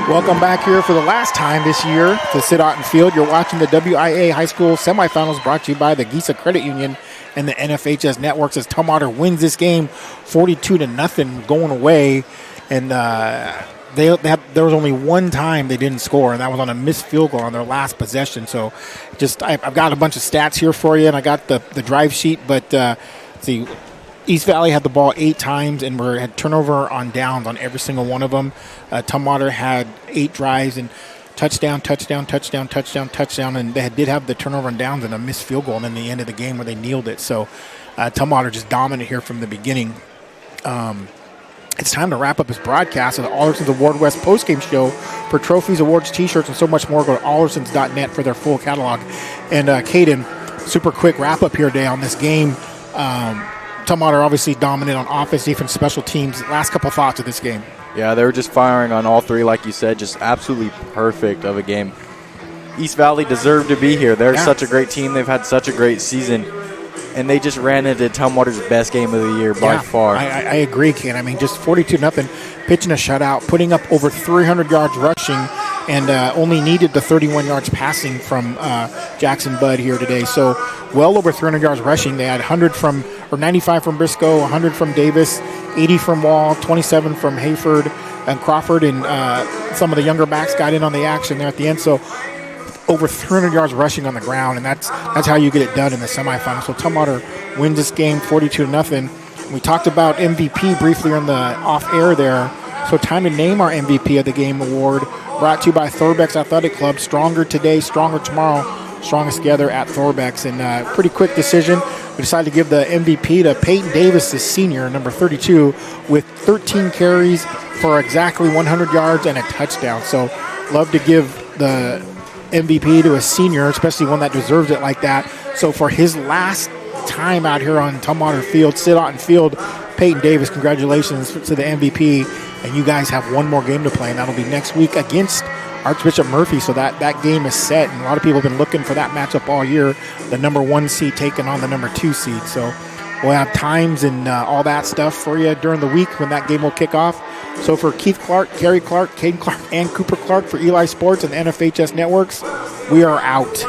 Welcome back here for the last time this year to Sit Out and Field. You're watching the WIA High School Semifinals brought to you by the Giza Credit Union and the NFHS Networks as Tumwater wins this game 42-0 going away. And there was only one time they didn't score, and that was on a missed field goal on their last possession. So I've got a bunch of stats here for you, and I got the drive sheet. But see, East Valley had the ball 8 times and had turnover on downs on every single one of them. Tumwater had 8 drives and touchdown, and they did have the turnover on downs and a missed field goal, and then the end of the game where they kneeled it. So Tumwater just dominant here from the beginning. It's time to wrap up this broadcast of the Allerson's Award West postgame show. For trophies, awards, T-shirts, and so much more, go to allersons.net for their full catalog. And Caden, super quick wrap-up here today on this game. Tumwater obviously dominant on offense, defense, special teams. Last couple thoughts of this game. Yeah, they were just firing on all three, like you said, just absolutely perfect of a game. East Valley deserved to be here. They're such a great team. They've had such a great season. And they just ran into Tumwater's best game of the year by far. I agree, Ken. I mean, just 42-0, pitching a shutout, putting up over 300 yards rushing, and only needed the 31 yards passing from Jackson Budd here today. So well over 300 yards rushing. They had 95 from Briscoe, 100 from Davis, 80 from Wall, 27 from Hayford and Crawford, and some of the younger backs got in on the action there at the end. So over 300 yards rushing on the ground, and that's how you get it done in the semifinals. So Tumwater wins this game 42-0. We talked about MVP briefly on the off-air there. So time to name our MVP of the game award, brought to you by Thorbeck's Athletic Club. Stronger today, stronger tomorrow, strongest together at Thorbeck's. And pretty quick decision. We decided to give the MVP to Peyton Davis, the senior, number 32, with 13 carries for exactly 100 yards and a touchdown. So love to give the MVP to a senior, especially one that deserves it like that. So for his last time out here on Tumwater Field, Sit Out and Field, Peyton Davis, congratulations to the MVP. And you guys have one more game to play, and that'll be next week against Archbishop Murphy. So that game is set, and a lot of people have been looking for that matchup all year, the number 1 seed taking on the number 2 seed. So we'll have times and all that stuff for you during the week when that game will kick off. So for Keith Clark, Kerry Clark, Caden Clark, and Cooper Clark for Eli Sports and NFHS Networks, we are out.